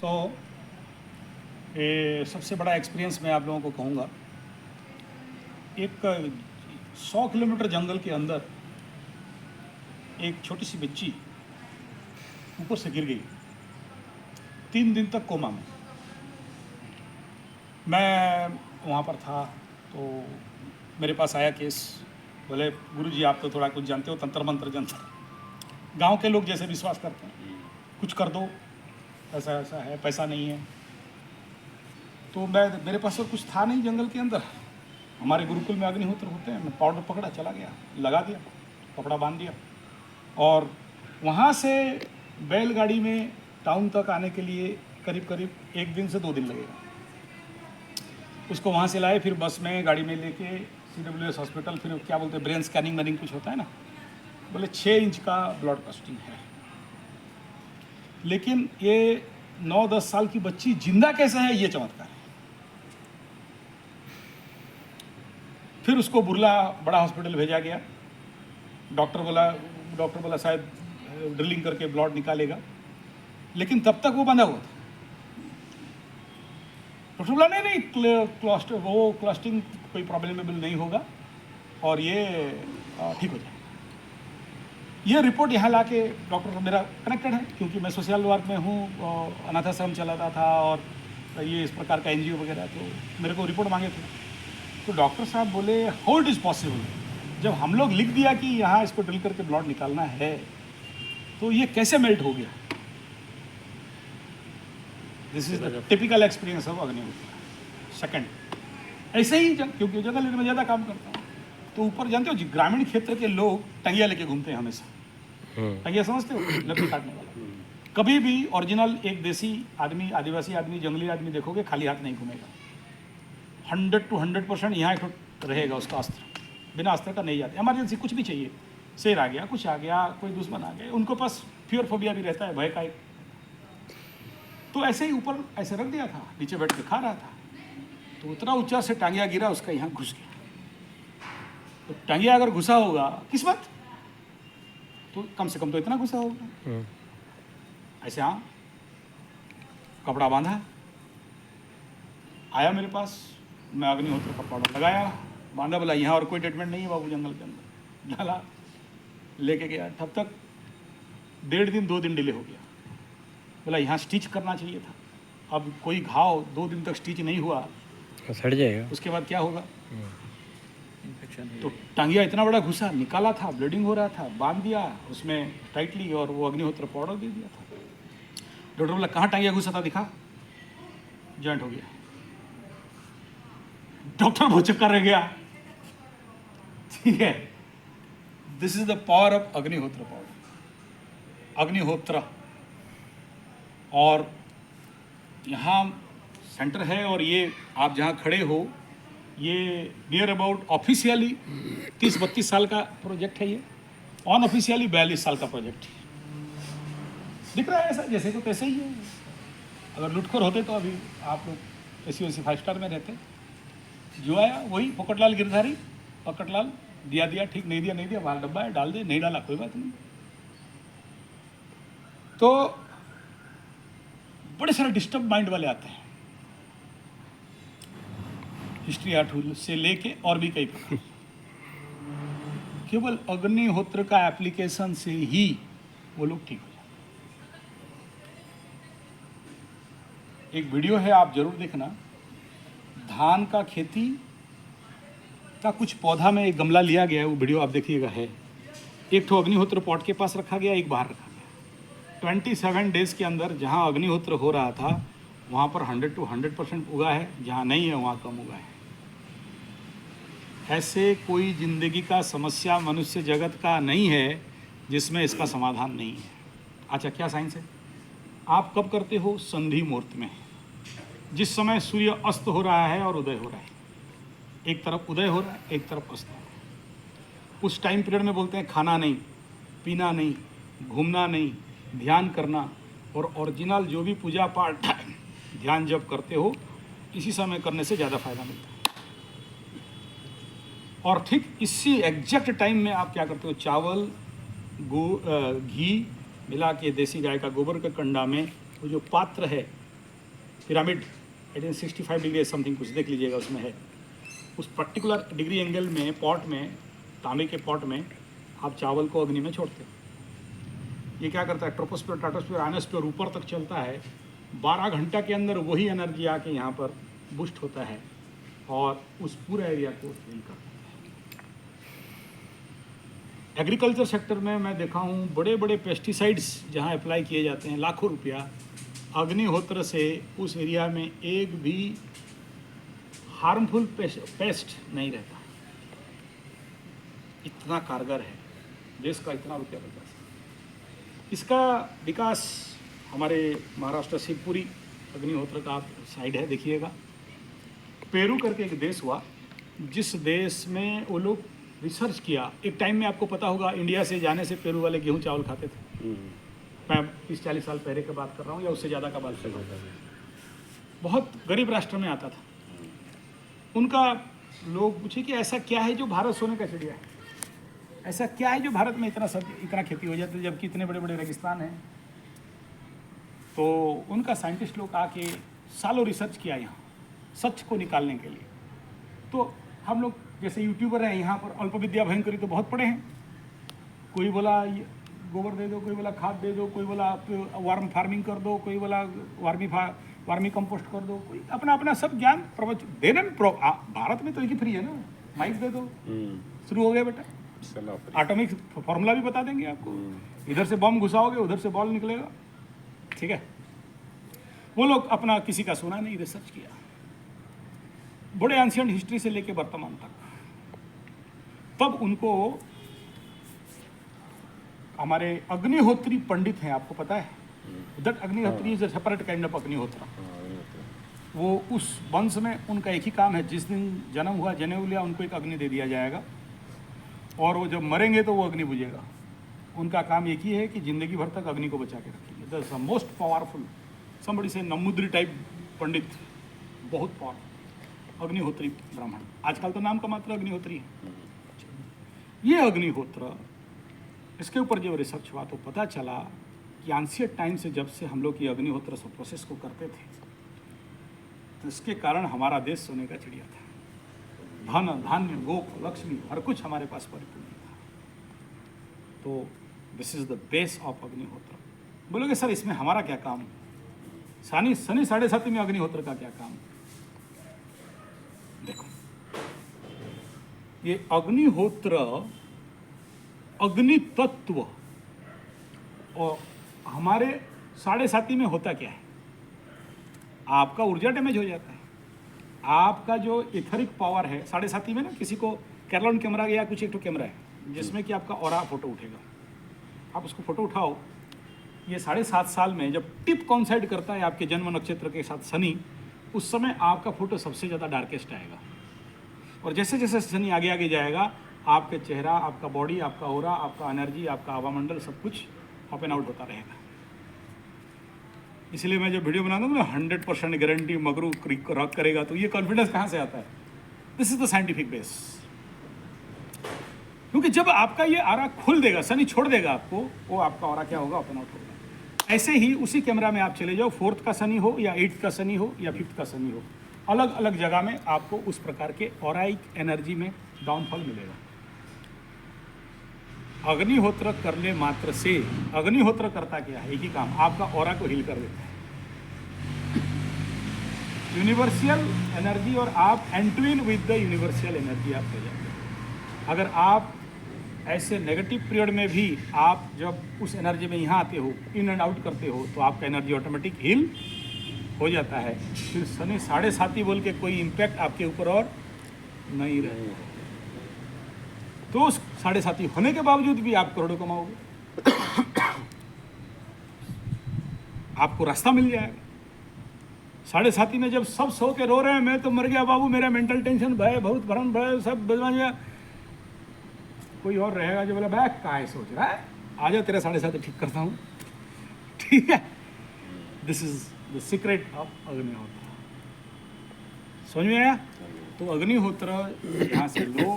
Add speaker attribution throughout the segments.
Speaker 1: तो ये सबसे बड़ा एक्सपीरियंस मैं आप लोगों को कहूँगा, एक 100 किलोमीटर जंगल के अंदर एक छोटी सी बच्ची ऊपर से गिर गई, 3 दिन तक कोमा में। मैं वहाँ पर था तो मेरे पास आया केस, बोले गुरुजी आप तो थोड़ा कुछ जानते हो, तंत्र मंत्र जंत्र, गांव के लोग जैसे विश्वास करते हैं, कुछ कर दो, ऐसा ऐसा है, पैसा नहीं है। तो मेरे पास तो कुछ था नहीं जंगल के अंदर। हमारे गुरुकुल में अग्निहोत्र होते हैं। मैं पाउडर पकड़ा, चला गया, लगा दिया, कपड़ा बांध दिया, और वहाँ से बैलगाड़ी में टाउन तक आने के लिए करीब करीब 1 दिन से 2 दिन लगेगा। उसको वहाँ से लाए, फिर बस में गाड़ी में लेके CWS हॉस्पिटल, फिर क्या बोलते हैं ब्रेन स्कैनिंग मैनिंग कुछ होता है ना, बोले 6 इंच का ब्लड कास्टिंग है। लेकिन ये 9-10 साल की बच्ची जिंदा कैसे है, ये चमत्कार है। फिर उसको बुर्ला बड़ा हॉस्पिटल भेजा गया। डॉक्टर बोला शायद ड्रिलिंग करके ब्लड निकालेगा, लेकिन तब तक वो बंधा हुआ था। डॉक्टर बोला नहीं क्लस्टिंग कोई प्रॉब्लमेबल नहीं होगा और ये ठीक हो जाए। ये रिपोर्ट यहाँ ला के, डॉक्टर मेरा कनेक्टेड है क्योंकि मैं सोशल वर्क में हूँ, अनाथ आश्रम चलाता था और ये इस प्रकार का NGO वगैरह, तो मेरे को रिपोर्ट मांगे थे। तो डॉक्टर साहब बोले हाउ इट इज़ पॉसिबल, जब हम लोग लिख दिया कि यहाँ इसको ड्रिल करके ब्लड निकालना है, तो ये कैसे मेल्ट हो गया। This is the typical experience of अग्निहोत्र। सेकंड, ऐसे ही क्योंकि जंगल में ज़्यादा काम करता हूँ, तो ऊपर जानते हो जी, ग्रामीण क्षेत्र के लोग टंगिया लेके घूमते हैं हमेशा। टंगिया समझते हो, लकड़ी काटने वाला। कभी भी ओरिजिनल एक देसी आदमी, आदिवासी आदमी, जंगली आदमी देखोगे खाली हाथ नहीं घूमेगा। 100 to 100% यहाँ एक रहेगा उसका अस्त्र, बिना अस्त्र का नहीं जाते। इमरजेंसी कुछ भी चाहिए, शेर आ गया, कुछ आ गया, कोई दुश्मन आ गया, उनको पास फियर फोबिया भी रहता है, भय का एक। तो ऐसे ही ऊपर ऐसे रख दिया था, नीचे बैठ के खा रहा था, तो उतना ऊंचा से टांगिया गिरा, उसका यहाँ घुस गया। तो टांगिया अगर घुसा होगा किस्मत, तो कम से कम तो इतना घुसा होगा। ऐसे हाँ, कपड़ा बांधा, आया मेरे पास, मैं अग्निहोत्र का पाउडर लगाया, बांधा, बोला यहाँ और कोई ट्रीटमेंट नहीं है बाबू, जंगल के अंदर डाला, लेके गया। तब तक 1.5 दिन 2 दिन डिले हो गया। बोला यहाँ स्टिच करना चाहिए था। अब कोई घाव 2 दिन तक स्टिच नहीं हुआ,
Speaker 2: सड़ जाएगा,
Speaker 1: उसके बाद क्या होगा। तो टांगिया इतना बड़ा घुसा, निकाला था, ब्लीडिंग हो रहा था, बांध दिया उसमें टाइटली, और वो अग्निहोत्र पाउडर दे दिया था। डॉक्टर बोला कहाँ टांगिया घुसा था, दिखा, जॉइंट हो गया। डॉक्टर बहुत चक्कर रह गया। ठीक है, this is the power of अग्निहोत्र पाउडर, अग्निहोत्र। और यहाँ सेंटर है, और ये आप जहाँ खड़े हो, ये नियर अबाउट ऑफिशियली 30-32 साल का प्रोजेक्ट है, ये अनऑफिशियली 42 साल का प्रोजेक्ट है। दिख रहा है ऐसा जैसे को तैसे ही है। अगर लुटखोर होते तो अभी आप लोग ऐसी 5 स्टार में रहते। जो आया वही पोकटलाल गिरधारी, पोकटलाल, दिया ठीक, नहीं दिया बाहर डब्बा है, डाल दे, नहीं डाला कोई बात नहीं। तो बड़े सारे डिस्टर्ब माइंड वाले आते हैं, हिस्ट्री आर्ट से लेके और भी कई प्रकार। केवल अग्निहोत्र का एप्लीकेशन से ही वो लोग ठीक हो जाते। एक वीडियो है, आप जरूर देखना, धान का खेती का कुछ पौधा में एक गमला लिया गया है, वो वीडियो आप देखिएगा है। एक तो अग्निहोत्र पॉट के पास रखा गया, एक बाहर रखा गया। 27 डेज के अंदर जहाँ अग्निहोत्र हो रहा था वहाँ पर 100 to 100% उगा है, जहाँ नहीं है वहाँ कम उगा है। ऐसे कोई जिंदगी का समस्या मनुष्य जगत का नहीं है जिसमें इसका समाधान नहीं है। अच्छा, क्या साइंस है? आप कब करते हो? संधि मुहूर्त में, जिस समय सूर्य अस्त हो रहा है और उदय हो रहा है। एक तरफ उदय हो रहा है, एक तरफ अस्त हो रहा है। उस टाइम पीरियड में बोलते हैं खाना नहीं, पीना नहीं, घूमना नहीं, ध्यान करना, और ओरिजिनल जो भी पूजा पाठ ध्यान जब करते हो, इसी समय करने से ज़्यादा फायदा मिलता है। और ठीक इसी एग्जैक्ट टाइम में आप क्या करते हो, चावल घी मिला के देसी गाय का गोबर के कंडा में वो जो पात्र है पिरामिड 1865 डिग्री समथिंग कुछ देख लीजिएगा, उसमें है। उस पर्टिकुलर डिग्री एंगल में पॉट में, तांबे के पॉट में आप चावल को अग्नि में छोड़ते हो। ये क्या करता है, ट्रोपोस्फीयर, स्ट्रेटोस्फीयर, आयनोस्फीयर ऊपर तक चलता है। 12 घंटा के अंदर वही एनर्जी आके यहाँ पर बूस्ट होता है और उस पूरे एरिया को हील करता है। एग्रीकल्चर सेक्टर में मैं देखा हूँ बड़े बड़े पेस्टिसाइड्स जहाँ अप्लाई किए जाते हैं, लाखों रुपया, अग्निहोत्र से उस एरिया में एक भी हार्मफुल पेस्ट नहीं रहता। इतना कारगर है, देश का इतना रुपया बचा। इसका विकास हमारे महाराष्ट्र शिवपुरी अग्निहोत्र का साइड है, देखिएगा। पेरू करके एक देश हुआ, जिस देश में वो लोग रिसर्च किया। एक टाइम में आपको पता होगा, इंडिया से जाने से पेरू वाले गेहूं चावल खाते थे। मैं 30-40 साल पहले की बात कर रहा हूँ, या उससे ज़्यादा का बात कर रहा हूँ। बहुत गरीब राष्ट्र में आता था। उनका लोग पूछे कि ऐसा क्या है जो भारत सोने का चिड़िया है, ऐसा क्या है जो भारत में इतना खेती हो जाती है जबकि इतने बड़े बड़े रेगिस्तान हैं। तो उनका साइंटिस्ट लोग आके सालों रिसर्च किया यहाँ सच को निकालने के लिए। तो हम लोग जैसे यूट्यूबर हैं, यहाँ पर अल्प विद्या भयंकरी तो बहुत पढ़े हैं। कोई बोला गोबर दे दो, कोई बोला खाद दे दो, कोई बोला आप वार्म फार्मिंग कर दो, कोई बोला वार्मी कंपोस्ट कर दो, कोई अपना अपना सब ज्ञान प्रवचन देने में। भारत में तो एक ही फ्री है ना, माइक दे दो, शुरू हो गया बेटा। एटॉमिक फॉर्मूला भी बता देंगे आपको, इधर से बम घुसाओगे उधर से बॉल निकलेगा, ठीक है। वो लोग अपना किसी का सुना नहीं, रिसर्च किया बड़े एंशिएंट हिस्ट्री से लेके वर्तमान तक। तब उनको हमारे अग्निहोत्री पंडित हैं, आपको पता है, that Agnihotri is a separate kind of अग्निहोत्र। वो उस वंश में उनका एक ही काम है, जिस दिन जन्म हुआ, जनेऊ लिया, उनको एक अग्नि दे दिया जाएगा और वो जब मरेंगे तो वो अग्नि बुझेगा। उनका काम एक ही है कि जिंदगी भर तक अग्नि को बचा के रखेंगे। That's the most powerful, somebody से नमुद्री टाइप पंडित, बहुत पावरफुल अग्निहोत्री ब्राह्मण। आजकल तो नाम का मात्र अग्निहोत्री है। ये अग्निहोत्र, इसके ऊपर जब रिसर्च हुआ तो पता चला कि एंशिएंट टाइम से जब से हम लोग ये अग्निहोत्र सब प्रोसेस को करते थे, तो इसके कारण हमारा देश सोने का चिड़िया था। धन धान्य गोप लक्ष्मी हर कुछ हमारे पास परिपूर्ण था। तो this is the base of अग्निहोत्र। बोलोगे सर इसमें हमारा क्या काम, शनि 7.5 में अग्निहोत्र का क्या काम? देखो, ये अग्निहोत्र अग्नि तत्व और हमारे 7.5 में होता क्या है, आपका ऊर्जा डैमेज हो जाता है। आपका जो इथरिक पावर है 7.5 में ना, किसी को कैरलॉन कैमरा या कुछ एक तो कैमरा है जिसमें कि आपका ऑरा फोटो उठेगा, आप उसको फोटो उठाओ। ये 7.5 साल में जब टिप कॉन्साइड करता है आपके जन्म नक्षत्र के साथ शनि, उस समय आपका फोटो सबसे ज़्यादा डार्केस्ट आएगा। और जैसे जैसे शनि आगे आगे जाएगा, आपके चेहरा, आपका बॉडी, आपका ऑरा, आपका एनर्जी, आपका हवामंडल सब कुछ अप एंड आउट होता रहेगा। इसलिए मैं जब वीडियो बनाता हूँ ना 100% गारंटी मगरू रॉक करेगा, तो ये कॉन्फिडेंस कहाँ से आता है? This is the scientific base. क्योंकि जब आपका ये ऑरा खुल देगा, शनि छोड़ देगा आपको, वो आपका ऑरा क्या होगा, ओपन आउट होगा। ऐसे ही उसी कैमरा में आप चले जाओ, 4th का शनि हो या 8th का शनि हो या 5th का शनि हो, अलग अलग जगह में आपको उस प्रकार के ऑराइक एनर्जी में डाउनफॉल मिलेगा। अग्निहोत्र करने मात्र से, अग्निहोत्र करता क्या है, एक ही काम, आपका ऑरा को हील कर देता है। यूनिवर्सल एनर्जी, और आप एंट्विन विद द यूनिवर्सल एनर्जी आप हो जाते हैं। अगर आप ऐसे नेगेटिव पीरियड में भी आप जब उस एनर्जी में यहाँ आते हो, इन एंड आउट करते हो, तो आपका एनर्जी ऑटोमेटिक हील हो जाता है। फिर शनि 7.5 बोल के कोई इम्पैक्ट आपके ऊपर और नहीं रहेगा। तो 7.5 होने के बावजूद भी आप करोड़ों कमाओगे। आपको रास्ता मिल जाएगा। 7.5 में जब सब सो के रो रहे हैं, मैं तो मर गया बाबू, मेरा मेंटल टेंशन भय बहुत भरण भय सब बदल गया, कोई और रहेगा जो बोला बैग काय सोच रहा है, आ जाओ तेरा 7.5 ठीक करता हूँ, ठीक है। This is the secret of अग्निहोत्र। समझ में आया? तो अग्निहोत्र यहाँ से लो,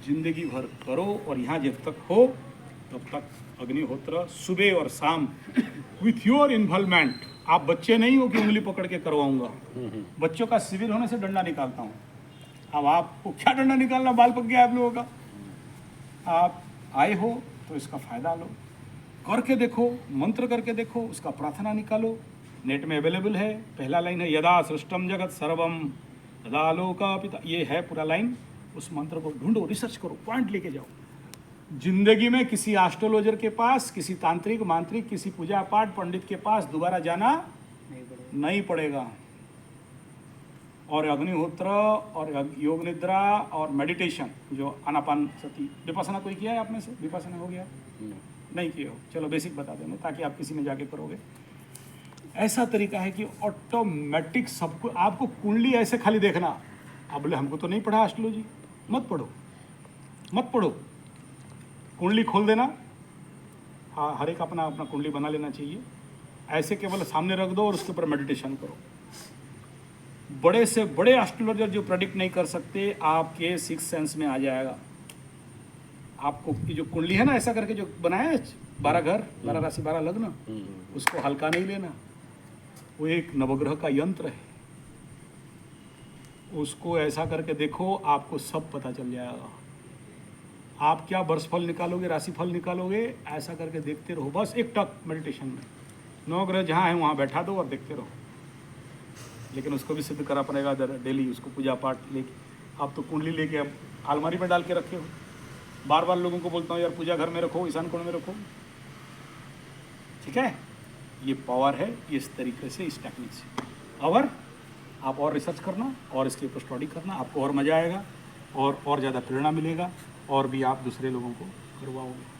Speaker 1: जिंदगी भर करो, और यहाँ जब तक हो तब तक अग्निहोत्र सुबह और शाम विथ योर इन्वॉल्वमेंट आप बच्चे नहीं हो कि उंगली पकड़ के करवाऊंगा। बच्चों का सिविल होने से डंडा निकालता हूँ। अब आपको क्या डंडा निकालना, बाल पक गया आप लोगों का। आप आए हो तो इसका फायदा लो, करके देखो, मंत्र करके देखो, उसका प्रार्थना निकालो, नेट में अवेलेबल है। पहला लाइन है यदा सृष्टम जगत सर्वम तदा लोका पिता, ये है पूरा लाइन। उस मंत्र को ढूंढो, रिसर्च करो, पॉइंट लेके जाओ। जिंदगी में किसी एस्ट्रोलॉजर के पास, किसी तांत्रिक मांत्रिक, किसी पूजा पाठ पंडित के पास दोबारा जाना नहीं पड़ेगा। और अग्निहोत्र और योग निद्रा और मेडिटेशन, जो आनापान सती, विपස්සना कोई किया है आप में से? विपස්සना हो गया? नहीं किया हो, चलो बेसिक बता देंगे ताकि आप किसी में जाके करोगे। ऐसा तरीका है कि ऑटोमेटिक सबको, आपको कुंडली ऐसे खाली देखना। आप बोले हमको तो नहीं पढ़ा एस्ट्रोलॉजी, मत पढ़ो, मत पढ़ो, कुंडली खोल देना। हाँ, हर एक अपना अपना कुंडली बना लेना चाहिए। ऐसे केवल सामने रख दो और उसके ऊपर मेडिटेशन करो। बड़े से बड़े एस्ट्रोलॉजर जो प्रेडिक्ट नहीं कर सकते, आपके सिक्स सेंस में आ जाएगा। आपको ये जो कुंडली है ना, ऐसा करके जो बनाया है 12 घर, 12 राशि, 12 लग्न, उसको हल्का नहीं लेना। वो एक नवग्रह का यंत्र है। उसको ऐसा करके देखो, आपको सब पता चल जाएगा। आप क्या वर्षफल निकालोगे, राशिफल निकालोगे, ऐसा करके देखते रहो बस एक टक मेडिटेशन में। 9 ग्रह जहाँ है वहाँ बैठा दो और देखते रहो। लेकिन उसको भी सिद्ध करा पड़ेगा डेली, उसको पूजा पाठ लेके। आप तो कुंडली लेके अब अलमारी में डाल के रखे हो। बार बार लोगों को बोलता हूँ यार पूजा घर में रखो, ईशान कोण में रखो, ठीक है। ये पावर है इस तरीके से, इस टेक्निक से। और आप और रिसर्च करना और इसके ऊपर स्टडी करना, आपको और मज़ा आएगा और ज़्यादा प्रेरणा मिलेगा और भी आप दूसरे लोगों को करवाओगे।